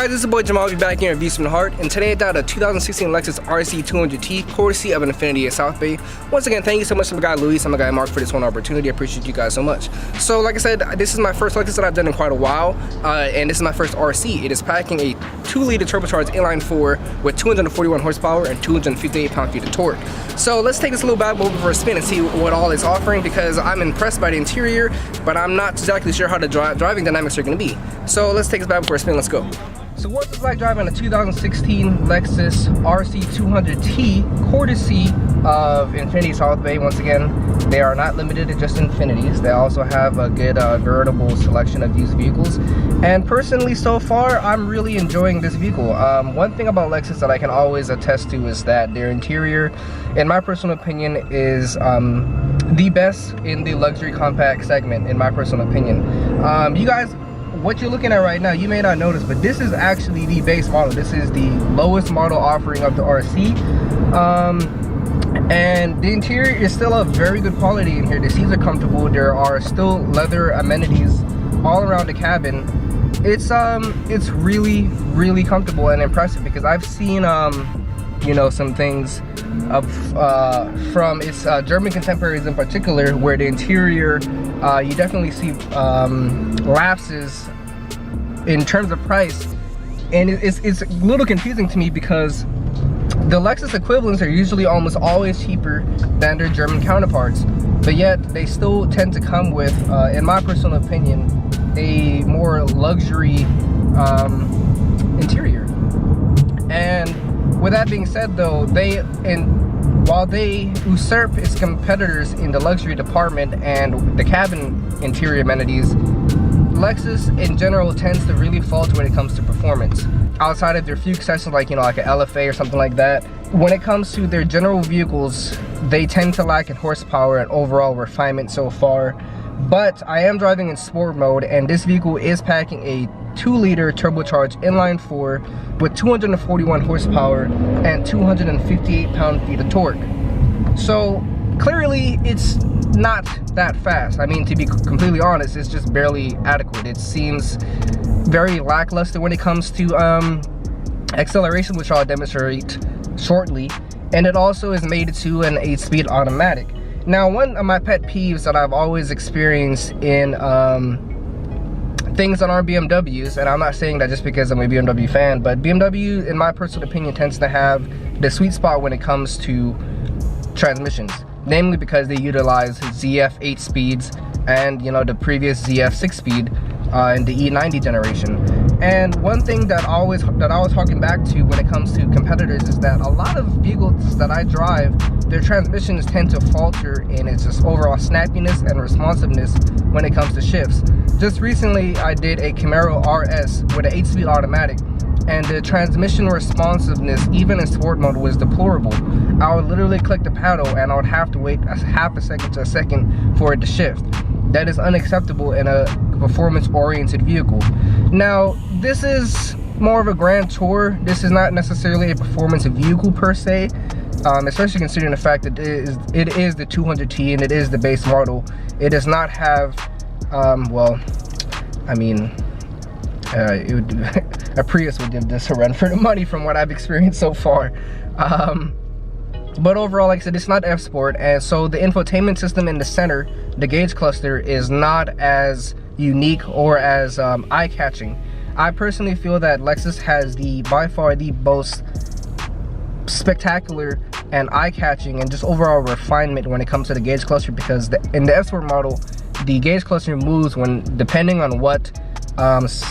Guys, this is your boy Jeameave back here in Views from the Heart, and today I got a 2016 Lexus RC 200T, courtesy of an Infiniti in South Bay. Once again, thank you so much to my guy Luis and my guy Mark for this one opportunity. I appreciate you guys so much. So, like I said, this is my first Lexus that I've done in quite a while, and this is my first RC. It is packing a 2-liter turbocharged inline 4 with 241 horsepower and 258 pound-feet of torque. So let's take this little bad boy over for a spin and see what all it's offering, because I'm impressed by the interior, but I'm not exactly sure how the driving dynamics are going to be. So let's take this bad boy for a spin. Let's go. So what's it like driving a 2016 Lexus RC 200T, courtesy of Infiniti South Bay? Once again, they are not limited to just Infinitis. They also have a good veritable selection of used vehicles. And personally, so far, I'm really enjoying this vehicle. One thing about Lexus that I can always attest to is that their interior, in my personal opinion, is the best in the luxury compact segment, in my personal opinion. You guys, what you're looking at right now, you may not notice, but this is actually the base model. This is the lowest model offering of the RC, and the interior is still of very good quality in here. The seats are comfortable. There are still leather amenities all around the cabin. It's really comfortable and impressive, because I've seen you know, some things from its German contemporaries in particular, where the interior, you definitely see lapses in terms of price, and it's a little confusing to me, because the Lexus equivalents are usually almost always cheaper than their German counterparts, but yet they still tend to come with, in my personal opinion, a more luxury interior. And with that being said, though, while they usurp its competitors in the luxury department and the cabin interior amenities, Lexus in general tends to really falter when it comes to performance. Outside of their few exceptions, like, you know, like an LFA or something like that, when it comes to their general vehicles, they tend to lack in horsepower and overall refinement so far. But I am driving in sport mode, and this vehicle is packing a 2-liter turbocharged inline 4 with 241 horsepower and 258 pound-feet of torque. So clearly it's not that fast. I mean, to be completely honest, it's just barely adequate. It seems very lackluster when it comes to acceleration, which I'll demonstrate shortly, and it also is mated to an 8-speed automatic. Now, one of my pet peeves that I've always experienced in things that aren't BMWs, and I'm not saying that just because I'm a BMW fan, but BMW, in my personal opinion, tends to have the sweet spot when it comes to transmissions, namely because they utilize ZF 8 speeds and, you know, the previous ZF 6 speed in the E90 generation. And one thing that I was talking back to when it comes to competitors is that a lot of vehicles that I drive, their transmissions tend to falter in its just overall snappiness and responsiveness when it comes to shifts. Just recently, I did a Camaro RS with an 8-speed automatic, and the transmission responsiveness, even in sport mode, was deplorable. I would literally click the pedal and I would have to wait half a second to a second for it to shift. That is unacceptable in a performance-oriented vehicle. Now, this is more of a grand tour. This is not necessarily a performance vehicle per se, especially considering the fact that it is the 200T and it is the base model. It does not have, well, I mean, it would, a Prius would give this a run for the money from what I've experienced so far. But overall, like I said, it's not F-Sport, and so the infotainment system in the center, the gauge cluster, is not as unique or as eye-catching. I personally feel that Lexus has by far the most spectacular and eye-catching and just overall refinement when it comes to the gauge cluster, because in the F-Sport model, the gauge cluster moves when depending on what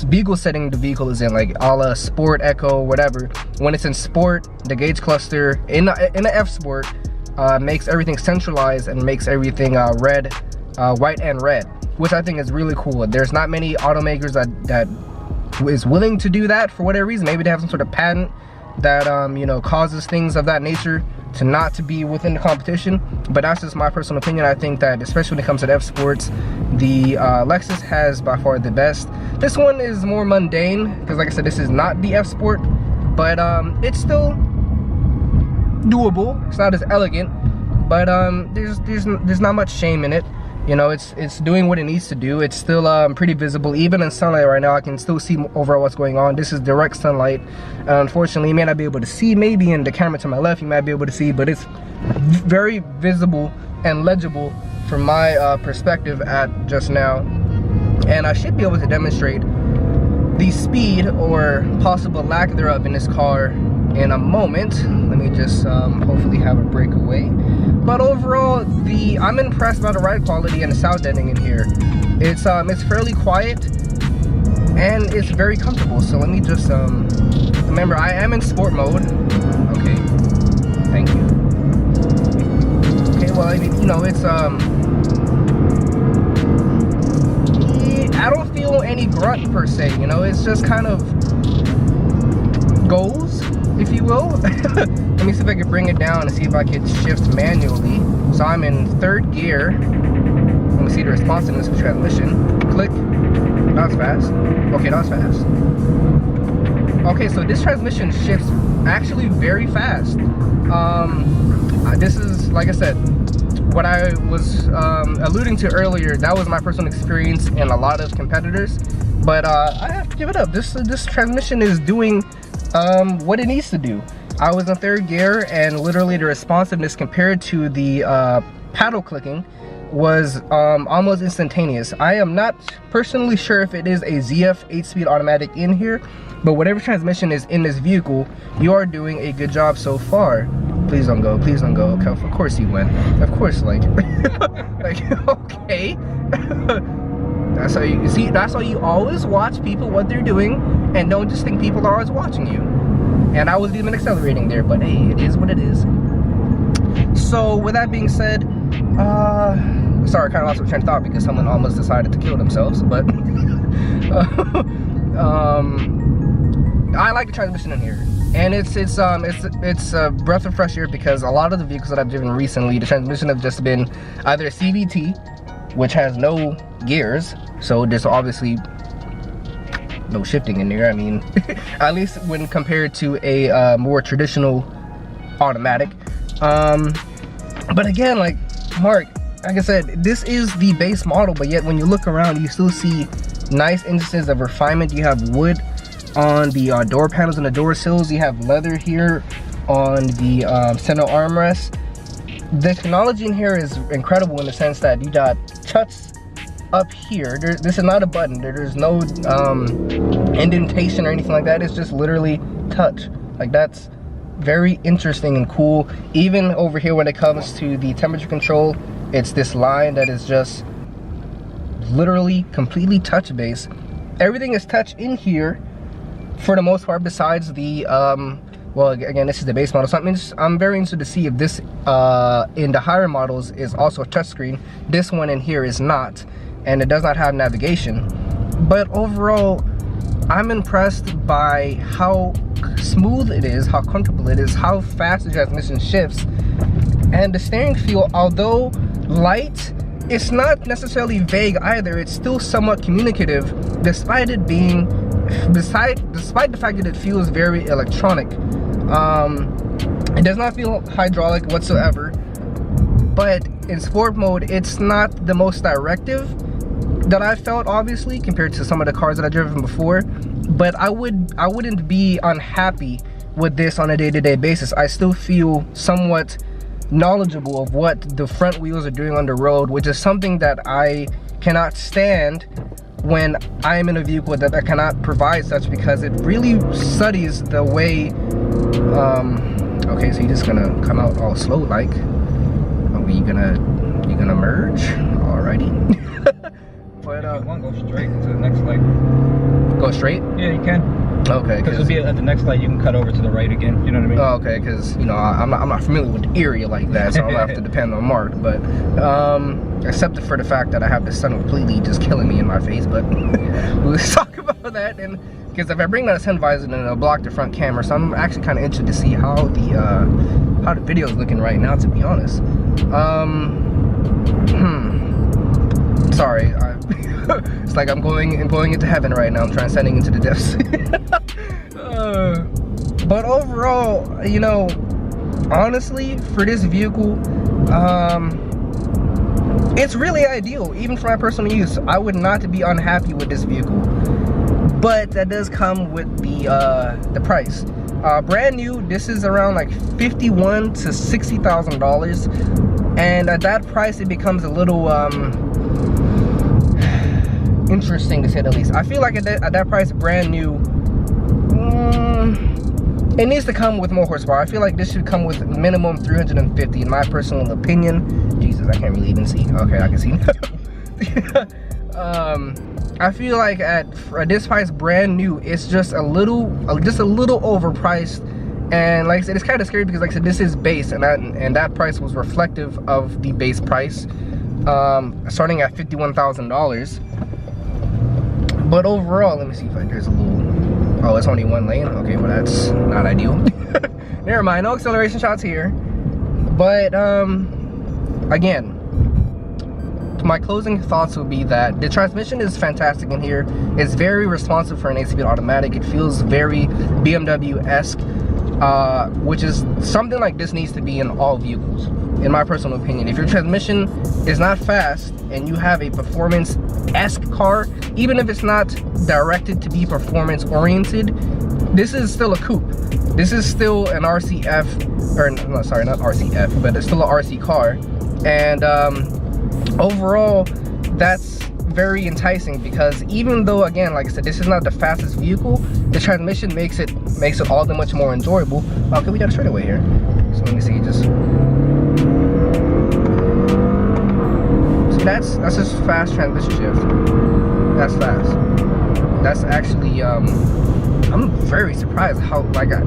vehicle setting the vehicle is in, like a la Sport, Eco, whatever. When it's in Sport, the gauge cluster in the F Sport makes everything centralized and makes everything red, white and red, which I think is really cool. There's not many automakers that is willing to do that for whatever reason. Maybe they have some sort of patent that you know, causes things of that nature to not to be within the competition. But that's just my personal opinion. I think that especially when it comes to the F Sports, the Lexus has by far the best. This one is more mundane, because like I said, this is not the F Sport, but it's still doable. It's not as elegant, but there's not much shame in it. You know, it's doing what it needs to do. It's still pretty visible. Even in sunlight right now, I can still see overall what's going on. This is direct sunlight. Unfortunately, you may not be able to see. Maybe in the camera to my left, you might be able to see, but it's very visible and legible from my perspective at just now. And I should be able to demonstrate the speed or possible lack thereof in this car in a moment. Let me just hopefully have a breakaway. But overall, I'm impressed by the ride quality and the sound deadening in here. It's fairly quiet and it's very comfortable. So let me just remember, I am in sport mode. Okay, thank you. Okay, well, I mean, you know, it's I don't feel any grunt per se. You know, it's just kind of goes, if you will. Let me see if I can bring it down and see if I can shift manually. So I'm in 3rd gear. Let me see the responsiveness of transmission. Click. That was fast. Okay, that was fast. Okay, so this transmission shifts actually very fast. This is, like I said, what I was alluding to earlier. That was my personal experience and a lot of competitors. But I have to give it up. This transmission is doing what it needs to do. I was in 3rd gear, and literally the responsiveness compared to the paddle clicking was almost instantaneous. I am not personally sure if it is a ZF 8-speed automatic in here, but whatever transmission is in this vehicle, you are doing a good job so far. Please don't go, please don't go. Okay, of course you went. Of course, like, like, okay. That's how you see. That's how you always watch people what they're doing, and don't just think people are always watching you. And I was even accelerating there, but hey, it is what it is. So with that being said, sorry, I kind of lost my train of thought because someone almost decided to kill themselves. But I like the transmission in here, and it's a breath of fresh air because a lot of the vehicles that I've driven recently, the transmission have just been either a CVT, which has no gears, so there's obviously no shifting in there. I mean, at least when compared to a more traditional automatic. But again, like Mark, like I said, this is the base model, but yet when you look around, you still see nice instances of refinement. You have wood on the door panels and the door sills. You have leather here on the center armrest. The technology in here is incredible in the sense that you got touch up here. This is not a button. There's no indentation or anything like that. It's just literally touch. Like, that's very interesting and cool. Even over here when it comes to the temperature control, it's this line that is just literally completely touch based. Everything is touch in here for the most part, besides the well, again, this is the base model, so I'm very interested to see if this in the higher models is also a touchscreen. This one in here is not, and it does not have navigation. But overall, I'm impressed by how smooth it is, how comfortable it is, how fast the transmission shifts, and the steering feel, although light, it's not necessarily vague either. It's still somewhat communicative, despite it being, despite the fact that it feels very electronic. It does not feel hydraulic whatsoever, but in sport mode, it's not the most directive that I felt, obviously, compared to some of the cars that I've driven before. But I wouldn't be unhappy with this on a day-to-day basis. I still feel somewhat knowledgeable of what the front wheels are doing on the road, which is something that I cannot stand when I am in a vehicle that cannot provide such, because it really studies the way. Okay, so you're just gonna come out all slow like. Are you gonna merge? Alrighty. But if you want, go straight to the next light. Go straight? Yeah, you can. Okay. Because it'll be at the next light, you can cut over to the right again. You know what I mean? Oh, okay, because you know I'm not familiar with the area like that, so I'll have to depend on Mark. But except for the fact that I have the sun completely just killing me in my face. But we'll talk about that, and because if I bring down the sun visor, then it'll block the front camera. So I'm actually kind of interested to see how the video is looking right now, to be honest. Sorry, it's like I'm going into heaven right now. I'm transcending into the depths. But overall, you know, honestly, for this vehicle, It's really ideal, even for my personal use. I would not be unhappy with this vehicle, but that does come with the price. Brand new, this is around like $51,000 to $60,000, and at that price, it becomes a little interesting to say the least. I feel like at that price, brand new, it needs to come with more horsepower. I feel like this should come with minimum 350 in my personal opinion. Jesus, I can't really even see. Okay, I can see now. I feel like at this price, brand new, it's just a little overpriced. And like I said, it's kind of scary because, like I said, this is base, and that price was reflective of the base price, starting at $51,000. But overall, let me see if there's a little. Oh, it's only one lane. Okay, well that's not ideal. Never mind. No acceleration shots here. But again, my closing thoughts would be that the transmission is fantastic in here. It's very responsive for an 8-speed automatic. It feels very BMW-esque, which is something like this needs to be in all vehicles, in my personal opinion. If your transmission is not fast and you have a performance-esque car, even if it's not directed to be performance-oriented, this is still a coupe. This is still an RCF, or no, sorry, not RCF, but it's still an RC car. And overall, that's very enticing because even though, again, like I said, this is not the fastest vehicle, the transmission makes it all the much more enjoyable. Okay, we got a straightaway here. So let me see, just see, that's just fast transmission shift. That's fast. That's actually I'm very surprised how, like, I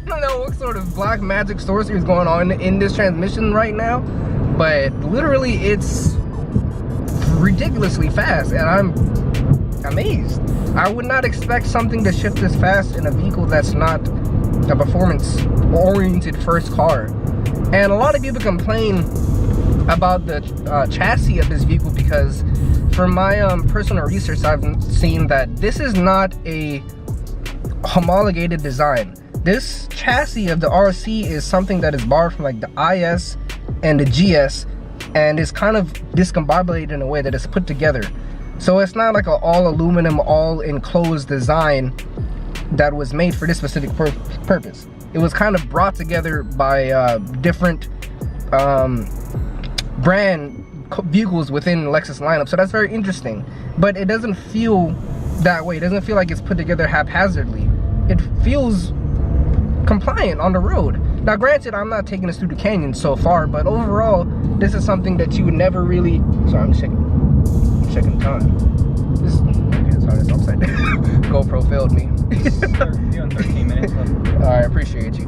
don't know what sort of black magic sorcery is going on in this transmission right now, but literally it's ridiculously fast, and I'm amazed. I would not expect something to shift this fast in a vehicle that's not a performance-oriented first car. And a lot of people complain about the chassis of this vehicle because from my personal research, I've seen that this is not a homologated design. This chassis of the RC is something that is borrowed from like the IS and the GS, and is kind of discombobulated in a way that it's put together. So it's not like an all aluminum, all enclosed design that was made for this specific purpose. It was kind of brought together by different brand vehicles within the Lexus lineup. So that's very interesting, but it doesn't feel that way. It doesn't feel like it's put together haphazardly. It feels compliant on the road. Now granted, I'm not taking this through the canyon so far, but overall this is something that you would never really, sorry, I'm checking time. This, okay, sorry, it's upside down. GoPro failed me. You're on 13 minutes left. Alright, appreciate you.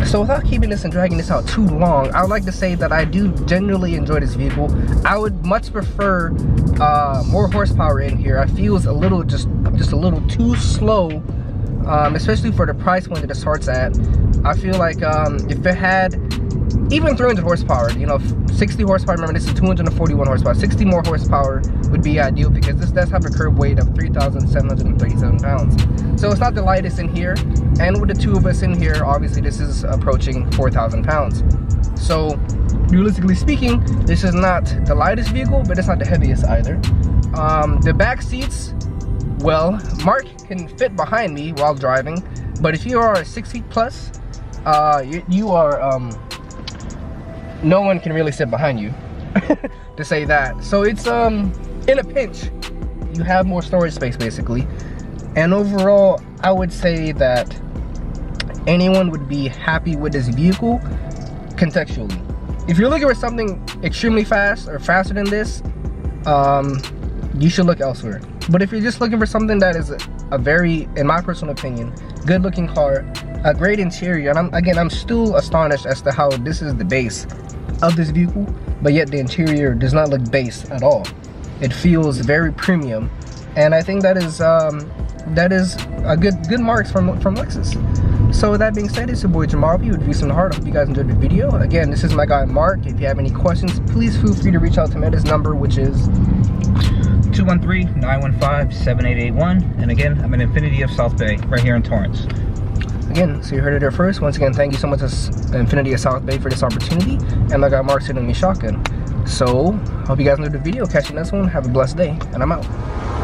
So without keeping this and dragging this out too long, I would like to say that I do genuinely enjoy this vehicle. I would much prefer more horsepower in here. I feel it's a little, just a little too slow, especially for the price point that it starts at. I feel like if it had even 300 horsepower, you know, 60 horsepower, remember this is 241 horsepower, 60 more horsepower would be ideal because this does have a curb weight of 3,737 pounds. So it's not the lightest in here, and with the two of us in here, obviously this is approaching 4,000 pounds. So realistically speaking, this is not the lightest vehicle, but it's not the heaviest either. The back seats, well, Mark can fit behind me while driving, but if you are 6 feet plus, you are no one can really sit behind you to say that. So it's in a pinch you have more storage space basically, and overall I would say that anyone would be happy with this vehicle contextually. If you're looking for something extremely fast or faster than this, you should look elsewhere. But if you're just looking for something that is a very, in my personal opinion, good looking car, a great interior, and I'm still astonished as to how this is the base of this vehicle, but yet the interior does not look base at all. It feels very premium, and I think that is a good marks from Lexus. So with that being said, it's your boy Jeameave with Views from the Heart. I hope you guys enjoyed the video. Again, this is my guy Mark. If you have any questions, please feel free to reach out to me at his number, which is 213-915-7881. And again, I'm in Infinity of South Bay, right here in Torrance. again, so you heard it here first. Once again, thank you so much to Infinity of South Bay for this opportunity, and my guy Mark sending me shotgun. So hope you guys enjoyed the video. Catch you next one. Have a blessed day, and I'm out.